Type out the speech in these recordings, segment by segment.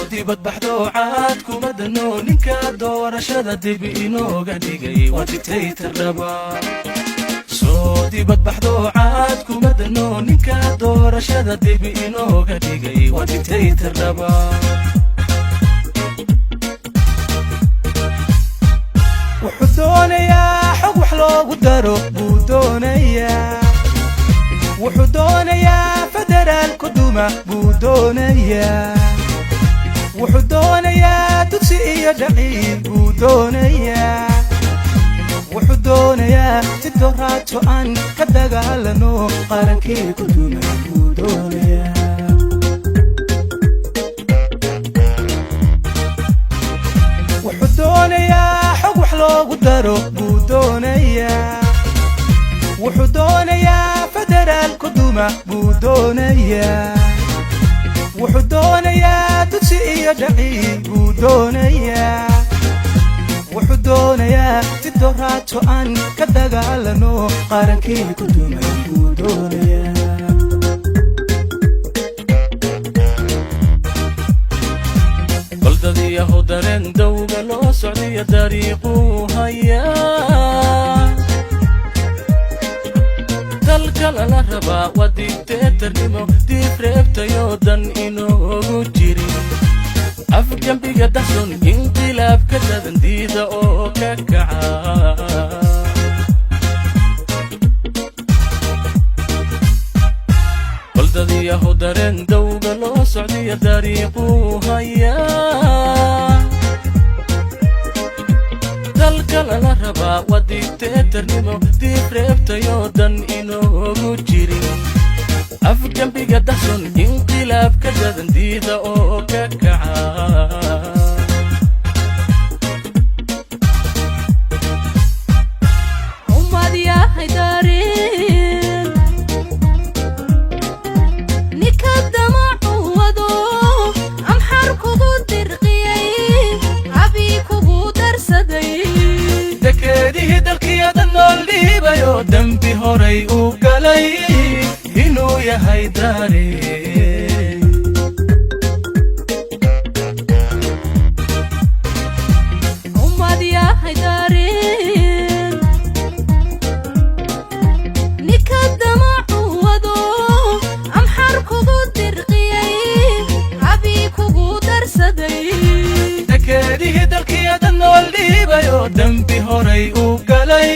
soodii badbaxdo caad kuma dano ninka doorashada dib inooga dhigay waa dictator dhaba soodii badbaxdo caad kuma dano ninka doorashada dib inooga dhigay waa dictator dhaba wuxuu doonayaa xog wax loogu daro buu doonayaa wuxuu doonayaa federaalku duma buu doonayaa wuxuu doonayaa dugsi iyo dhaciil buu doonayaa wuxuu doonayaa si doraato aan ka dagaalano qarankii ku duma buu doonayaa wuxuu doonayaa xog wax loogu daro buu doonayaa wuxuu doonayaa federaalku duma buu doonayaa wuxuu doonayaa dugsi iyo dhaciil buu doonayaa wuxuu doonayaa si doraato aan ka dagaalano qarankii ku duma buu doonayaa baldadiyahu dareen dawga loo socdiyo dariiquu hayaa dalka lala rabaa waa dictatornimo diib reebtayoo dan inoogu jirin afgembiga dahson inqilaabka dadandiida oo ka kaca baldadiyahu dareen dawga loo socdiyo dariiquu hayaa dalka lala rabaa waa dictatornimo diib reebtayoo dan inoogu jirin afgembiga dahson inqilaabka dadandiida oo ka kaca ummad yahay dareen ninka damacu wado amxar kugu dirqiyay abi kugu darsaday dekeedihii dalkiyada nool dhiibayoo dembi horay u galay inuu yahay dareen ummad yahay dareen ninka damacu wado amxar kugu dirqiyay abi kugu darsaday dekeedihii dalkiyada nool dhiibayoo dembi horay u galay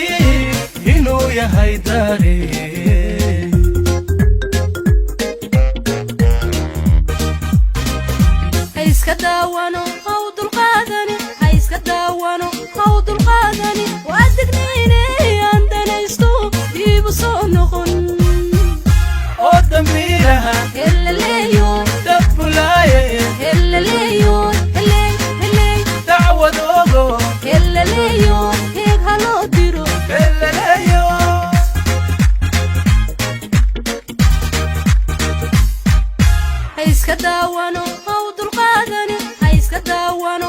inuu yahay dareen iska daawano haw dulqaadani ha iska daawano haw dulqaadani waa digniinayaan danaysto diibu soo noqon oo damiiraha helaleeyo dabbulaaye helaleeyo heley dacwad ogo helaleeyo heeg haloo diro helaleeyo ha iska daawano haw dulqaadani ha iska daawano